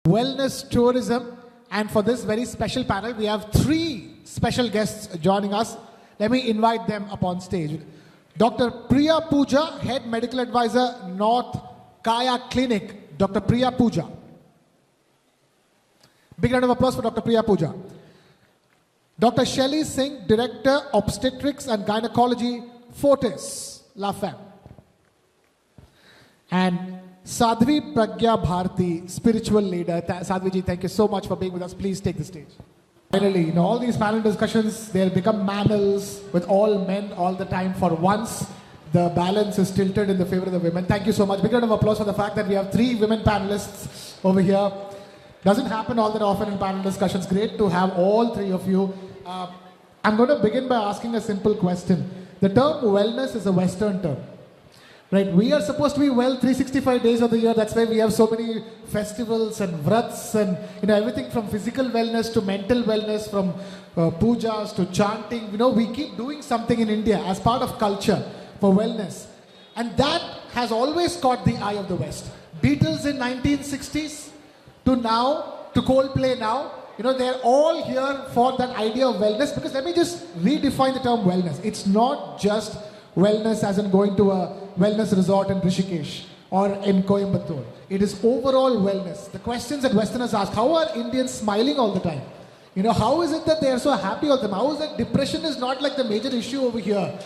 wellness tourism. And for this very special panel, we have three special guests joining us. Let me invite them up on stage. Dr. Priya Pooja, Head Medical Advisor, North Kaya Clinic. Dr. Priya Pooja. Big round of applause for Dr. Priya Pooja. Dr. Shelly Singh, Director, Obstetrics and Gynecology, Fortis, La Femme. And Sadhvi Pragya Bharti, spiritual leader. Sadhvi ji, thank you so much for being with us. Please take the stage. Finally, all these panel discussions, they'll become mammals with all men all the time. For once, the balance is tilted in the favor of the women. Thank you so much. Big round of applause for the fact that we have three women panelists over here. Doesn't happen all that often in panel discussions. Great to have all three of you. I'm going to begin by asking a simple question. The term wellness is a Western term. Right, we are supposed to be well 365 days of the year. That's why we have so many festivals and vrats and everything from physical wellness to mental wellness, from pujas to chanting. We keep doing something in India as part of culture for wellness. And that has always caught the eye of the West. Beatles in 1960s to now, to Coldplay now, they're all here for that idea of wellness. Because let me just redefine the term wellness. It's not just wellness as in going to a wellness resort in Rishikesh or in Coimbatore. It is overall wellness. The questions that Westerners ask, how are Indians smiling all the time? How is it that they are so happy all the time? How is it depression is not like the major issue over here?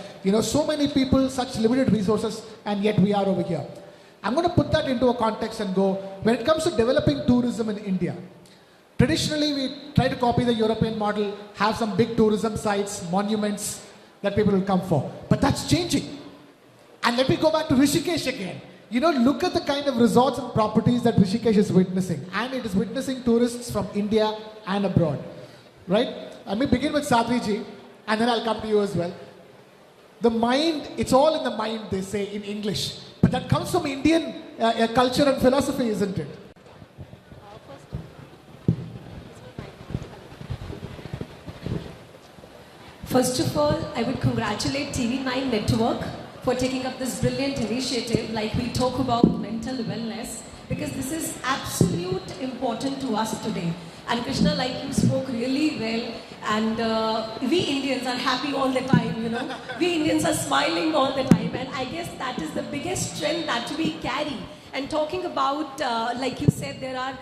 So many people, such limited resources, and yet we are over here. I'm going to put that into a context and go, when it comes to developing tourism in India, traditionally we try to copy the European model, have some big tourism sites, monuments that people will come for. But that's changing. And let me go back to Rishikesh again. Look at the kind of resorts and properties that Rishikesh is witnessing. And it is witnessing tourists from India and abroad. Right? Let me begin with Sadhvi ji, and then I'll come to you as well. The mind, it's all in the mind, they say in English. But that comes from Indian culture and philosophy, isn't it? First of all, I would congratulate TV9 Network for taking up this brilliant initiative, like we talk about mental wellness, because this is absolute important to us today. And Krishna, like you spoke really well, and we Indians are happy all the time, We Indians are smiling all the time, and I guess that is the biggest strength that we carry. And talking about, like you said, there are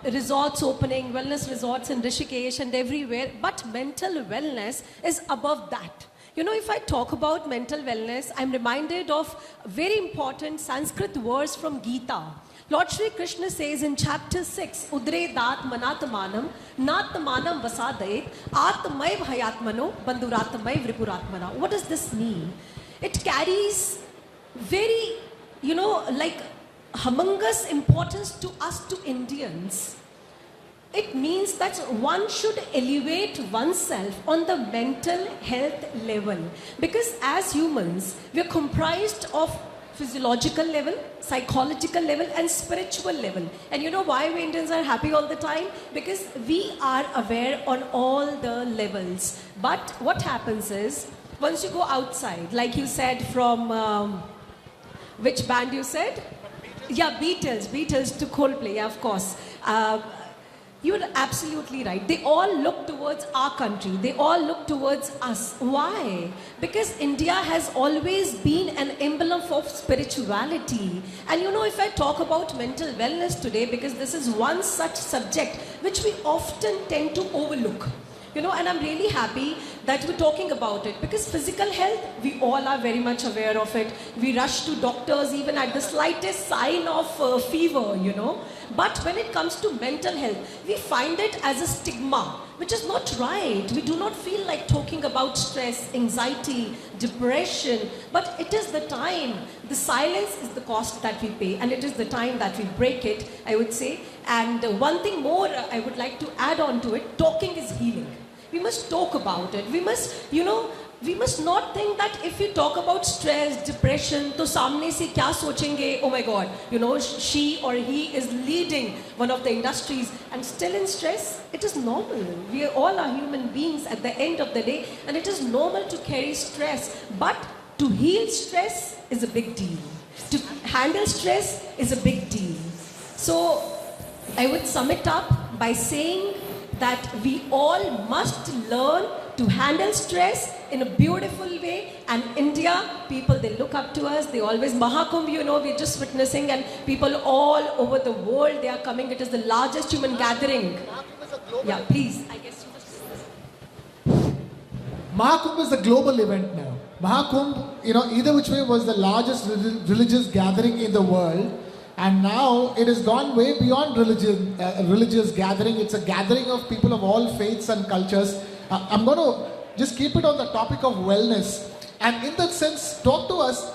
resorts opening, wellness resorts in Rishikesh and everywhere, but mental wellness is above that. If I talk about mental wellness, I'm reminded of a very important Sanskrit verse from Gita. Lord Shri Krishna says in chapter 6, Udre dat manatmanam, natmanam vasadait, atmaiv hayatmano, bandhuratmaiv vripuratmana. What does this mean? It carries very, like humongous importance to us, to Indians. It means that one should elevate oneself on the mental health level. Because as humans, we are comprised of physiological level, psychological level, and spiritual level. And why we Indians are happy all the time? Because we are aware on all the levels. But what happens is, once you go outside, like you said from, which band you said? Yeah, Beatles to Coldplay, yeah, of course. You're absolutely right. They all look towards our country. They all look towards us. Why? Because India has always been an emblem of spirituality. And if I talk about mental wellness today, because this is one such subject which we often tend to overlook. And I'm really happy that we're talking about it, because physical health, we all are very much aware of it. We rush to doctors even at the slightest sign of fever, But when it comes to mental health, we find it as a stigma, which is not right. We do not feel like talking about stress, anxiety, depression, but it is the time. The silence is the cost that we pay, and it is the time that we break it, I would say. And one thing more I would like to add on to it, talking is healing. We must talk about it. We must, we must not think that if we talk about stress, depression, to samne se kya sochenge, oh my God, she or he is leading one of the industries and still in stress. It is normal. We all are human beings at the end of the day, and it is normal to carry stress. But to heal stress is a big deal. To handle stress is a big deal. So I would sum it up by saying that we all must learn to handle stress in a beautiful way. And India, people, they look up to us. They always, Mahakumbh, we're just witnessing, and people all over the world, they are coming. It is the largest human gathering. Yeah, please. I guess you must. Mahakumbh is a global event now. Mahakumbh, either which way, was the largest religious gathering in the world. And now it has gone way beyond religious gathering. It's a gathering of people of all faiths and cultures. I'm going to just keep it on the topic of wellness. And in that sense, talk to us,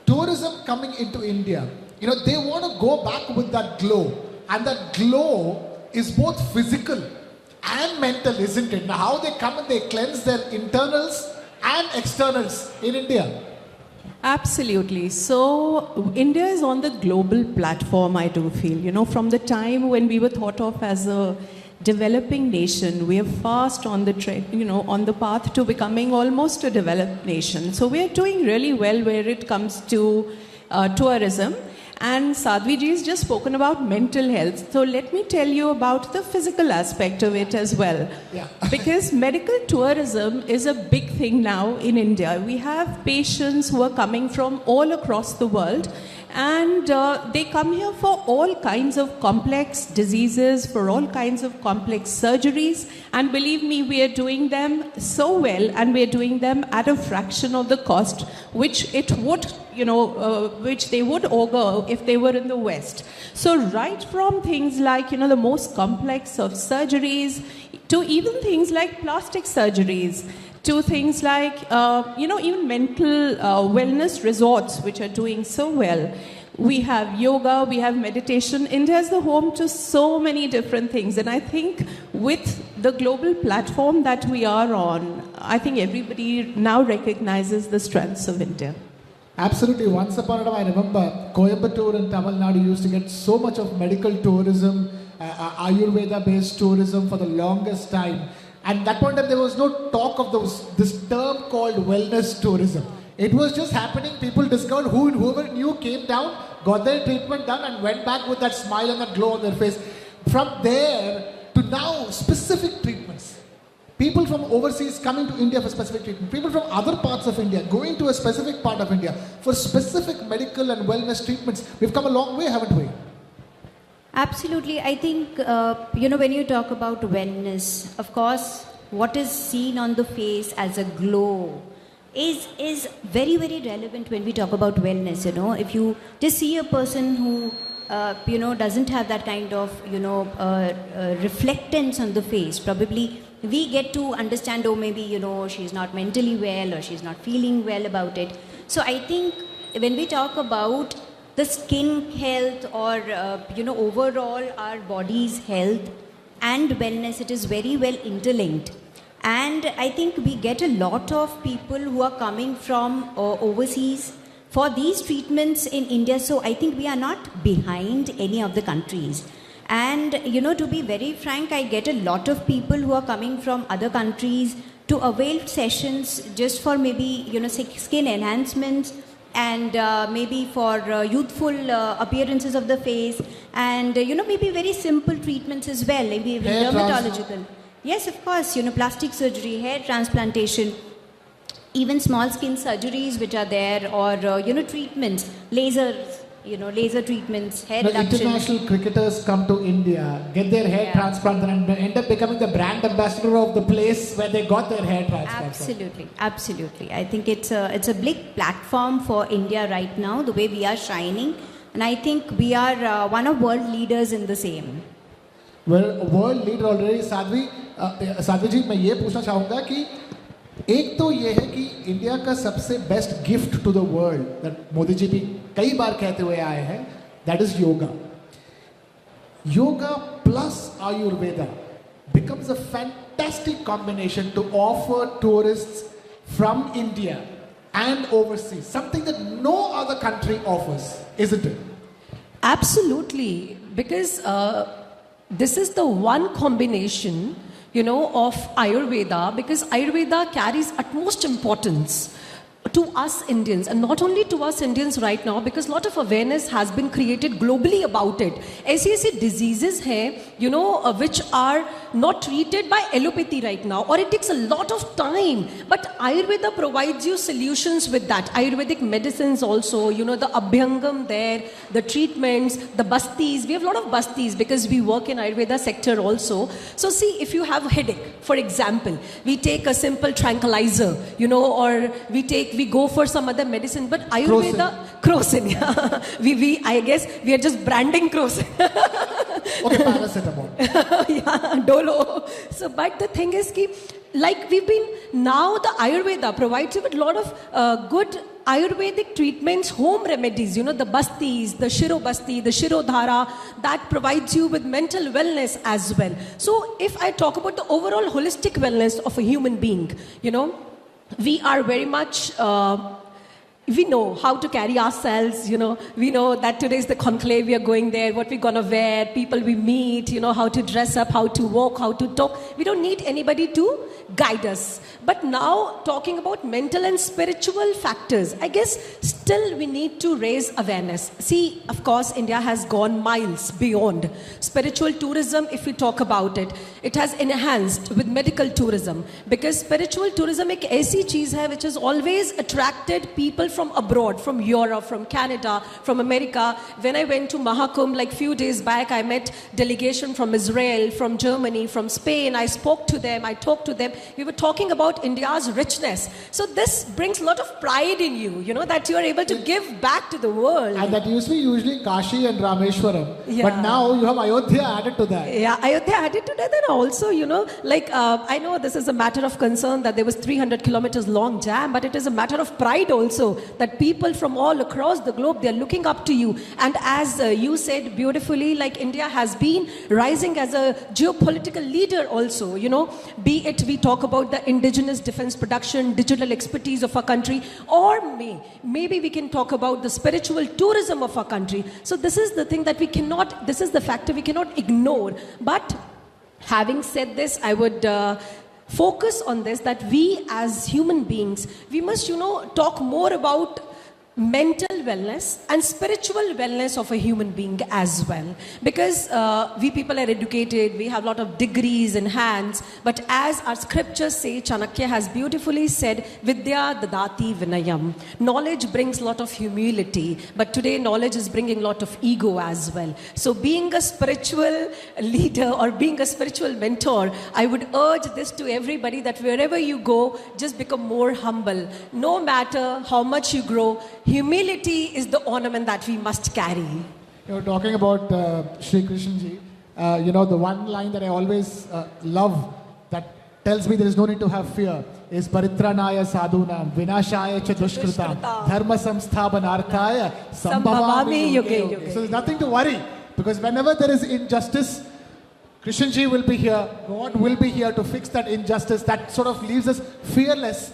tourism coming into India. They want to go back with that glow. And that glow is both physical and mental, isn't it? Now, how they come and they cleanse their internals and externals in India. Absolutely. So, India is on the global platform, I do feel. From the time when we were thought of as a developing nation, we are fast on the on the path to becoming almost a developed nation. So, we are doing really well where it comes to tourism. And Sadhvi ji has just spoken about mental health. So let me tell you about the physical aspect of it as well. Yeah. Because medical tourism is a big thing now in India. We have patients who are coming from all across the world, and they come here for all kinds of complex diseases, for all kinds of complex surgeries. And believe me, we are doing them so well, and we are doing them at a fraction of the cost which it would which they would augur if they were in the West. So right from things like, the most complex of surgeries, to even things like plastic surgeries, to things like, even mental wellness resorts, which are doing so well. We have yoga, we have meditation. India is the home to so many different things. And I think with the global platform that we are on, I think everybody now recognizes the strengths of India. Absolutely. Once upon a time, I remember Coimbatore in Tamil Nadu used to get so much of medical tourism, Ayurveda-based tourism for the longest time. And at that point in time, there was no talk of this term called wellness tourism. It was just happening. People discovered whoever knew came down, got their treatment done, and went back with that smile and that glow on their face. From there to now, specific treatments. People from overseas coming to India for specific treatment. People from other parts of India going to a specific part of India for specific medical and wellness treatments. We've come a long way, haven't we? Absolutely. I think, when you talk about wellness, of course, what is seen on the face as a glow is very, very relevant when we talk about wellness. If you just see a person who doesn't have that kind of reflectance on the face, probably we get to understand, maybe she's not mentally well, or she's not feeling well about it. So I think when we talk about the skin health, or overall our body's health and wellness, it is very well interlinked. And I think we get a lot of people who are coming from overseas for these treatments in India. So I think we are not behind any of the countries. And, to be very frank, I get a lot of people who are coming from other countries to avail sessions just for maybe, skin enhancements, and maybe for youthful appearances of the face, and, maybe very simple treatments as well, maybe dermatological. Yes, of course, plastic surgery, hair transplantation, even small skin surgeries which are there, or, treatments, lasers. Laser treatments, hair reduction. International cricketers come to India, get their hair transplanted, and end up becoming the brand ambassador of the place where they got their hair transplanted. Absolutely. I think it's a big platform for India right now, the way we are shining, and I think we are one of world leaders in the same. Well, world leader already. Sadhvi जी, मैं ये पूछना चाहूँगा कि एक तो ये है कि इंडिया का सबसे best gift to the world, that Modi ji भी कई बार कहते हुए आए हैं, that is yoga. Yoga plus Ayurveda becomes a fantastic combination to offer tourists from India and overseas, something that no other country offers, isn't it? Absolutely, because this is the one combination, of Ayurveda, because Ayurveda carries utmost importance to us Indians, and not only to us Indians right now, because a lot of awareness has been created globally about it. ऐसी diseases हैं, which are not treated by allopathy right now, or it takes a lot of time. But Ayurveda provides you solutions with that. Ayurvedic medicines also, the Abhyangam there, the treatments, the bastis. We have a lot of bastis because we work in Ayurveda sector also. So see, if you have a headache, for example, we take a simple tranquilizer, or we go for some other medicine, but Ayurveda, Crocin, yeah. I guess we are just branding Crocin. Okay, paracetamol. Yeah, Dolo. So, but the thing is, like now the Ayurveda provides you with a lot of good Ayurvedic treatments, home remedies, the bastis, the Shiro Basti, the Shiro Dhara, that provides you with mental wellness as well. So, if I talk about the overall holistic wellness of a human being, we are very much, we know how to carry ourselves, we know that today is the conclave, we are going there, what we're going to wear, people we meet, how to dress up, how to walk, how to talk. We don't need anybody to guide us. But now, talking about mental and spiritual factors, I guess still we need to raise awareness. See, of course, India has gone miles beyond. Spiritual tourism, if we talk about it, it has enhanced with medical tourism. Because spiritual tourism is a cheez hai which has always attracted people from abroad, from Europe, from Canada, from America. When I went to Mahakumbh, like few days back, I met delegation from Israel, from Germany, from Spain. I spoke to them, I talked to them. We were talking about India's richness. So this brings a lot of pride in you, that you are able to give back to the world. And that used to be usually Kashi and Rameshwaram. Yeah. But now you have Ayodhya added to that. Yeah, Ayodhya added to that. And also, I know this is a matter of concern that there was 300 kilometers long jam, but it is a matter of pride also that people from all across the globe, they're looking up to you. And as you said beautifully, like India has been rising as a geopolitical leader also, be it we talk about the indigenous defense production, digital expertise of our country, or maybe we can talk about the spiritual tourism of our country. So this is the thing that this is the factor we cannot ignore. But having said this, I would focus on this, that we as human beings, we must, talk more about mental wellness and spiritual wellness of a human being as well. Because we people are educated, we have a lot of degrees in hands, but as our scriptures say, Chanakya has beautifully said, Vidya dadati vinayam. Knowledge brings a lot of humility, but today knowledge is bringing a lot of ego as well. So being a spiritual leader or being a spiritual mentor, I would urge this to everybody, that wherever you go, just become more humble. No matter how much you grow, humility is the ornament that we must carry. You're talking about Sri Krishna ji. The one line that I always love that tells me there is no need to have fear is Paritranaya sadhunam vinashaya cha dushkritam dharma samsthapanarthaya sambhavami yuge yuge. So there's nothing to worry, because whenever there is injustice, Krishna ji will be here, God will be here to fix that injustice. That sort of leaves us fearless.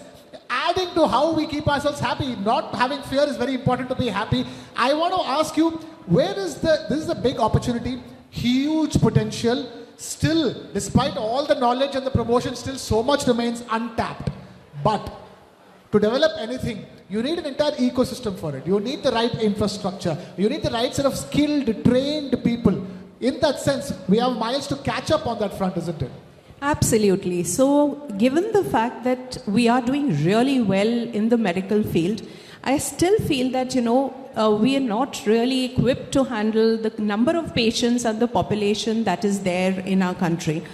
Adding to how we keep ourselves happy, not having fear is very important to be happy. I want to ask you, this is a big opportunity, huge potential, still, despite all the knowledge and the promotion, still so much remains untapped. But to develop anything, you need an entire ecosystem for it. You need the right infrastructure. You need the right set of skilled, trained people. In that sense, we have miles to catch up on that front, isn't it? Absolutely. So, given the fact that we are doing really well in the medical field, I still feel that, we are not really equipped to handle the number of patients and the population that is there in our country.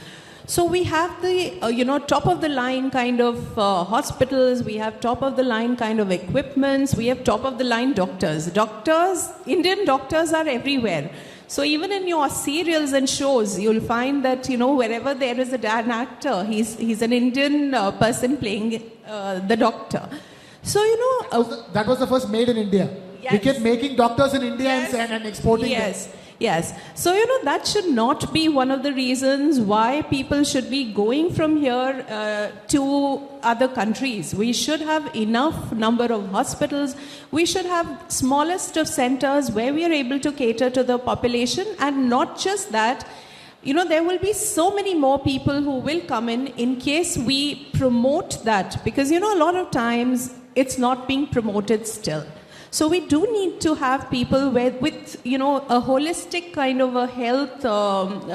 So we have the, top of the line kind of hospitals, we have top of the line kind of equipments, we have top of the line doctors. Indian doctors are everywhere. So even in your serials and shows, you'll find that, wherever there is an actor, he's an Indian person playing the doctor. So, that was the first made in India. Yes. We kept making doctors in India Yes. and exporting them. Yes. So, that should not be one of the reasons why people should be going from here to other countries. We should have enough number of hospitals. We should have smallest of centers where we are able to cater to the population. And not just that, there will be so many more people who will come in case we promote that. Because, a lot of times it's not being promoted still. So we do need to have people with a holistic kind of a health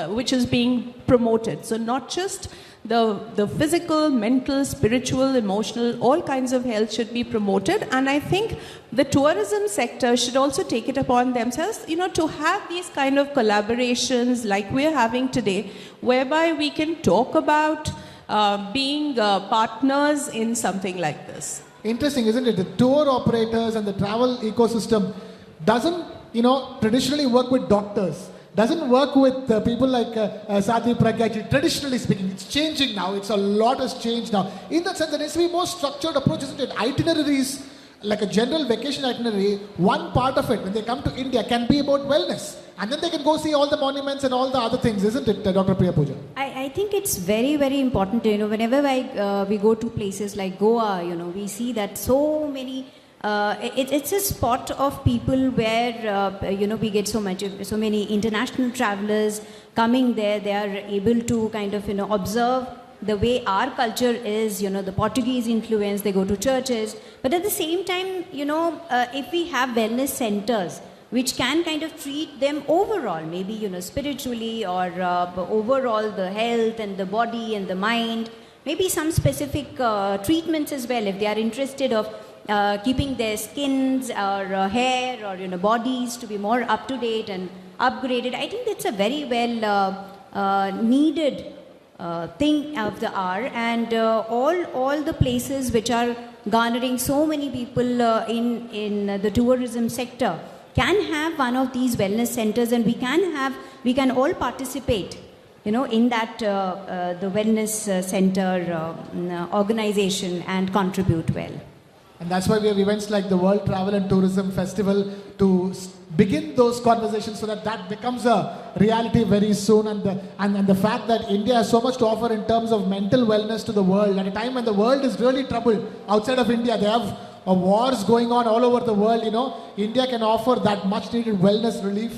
which is being promoted. So not just the physical, mental, spiritual, emotional, all kinds of health should be promoted. And I think the tourism sector should also take it upon themselves, to have these kind of collaborations like we're having today, whereby we can talk about being partners in something like this. Interesting, isn't it? The tour operators and the travel ecosystem doesn't, traditionally work with doctors. Doesn't work with people like Sadhvi Pragya Ji. Traditionally speaking, it's changing now. A lot has changed now. In that sense, there needs to be more structured approach, isn't it? Itineraries, like a general vacation itinerary, one part of it, when they come to India, can be about wellness. And then they can go see all the monuments and all the other things, isn't it, Dr. Priya Pooja? I think it's very, very important. Whenever we go to places like Goa, we see that so many. It's a spot of people where we get so many international travelers coming there. They are able to kind of observe the way our culture is. The Portuguese influence. They go to churches, but at the same time, if we have wellness centers which can kind of treat them overall, maybe spiritually or overall the health and the body and the mind, maybe some specific treatments as well if they are interested of keeping their skins or hair or bodies to be more up to date and upgraded. I think that's a very well needed thing of the hour, and all the places which are garnering so many people in the tourism sector can have one of these wellness centers, and we can all participate in that the wellness center organization and contribute well. And that's why we have events like the World Travel and Tourism Festival to begin those conversations so that becomes a reality very soon. And the fact that India has so much to offer in terms of mental wellness to the world at a time when the world is really troubled outside of India. They have wars going on all over the world. India can offer that much needed wellness relief.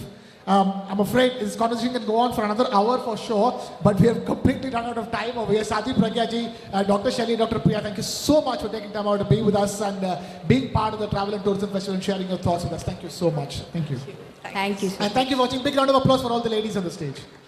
I'm afraid this conversation can go on for another hour for sure, but we have completely run out of time over here. Sadhvi Pragya Ji, Dr. Shelly, Dr. Priya, thank you so much for taking time out to be with us and being part of the Travel and Tourism Festival and sharing your thoughts with us. Thank you so much. Thank you. Thank you. And thank you for watching. Big round of applause for all the ladies on the stage.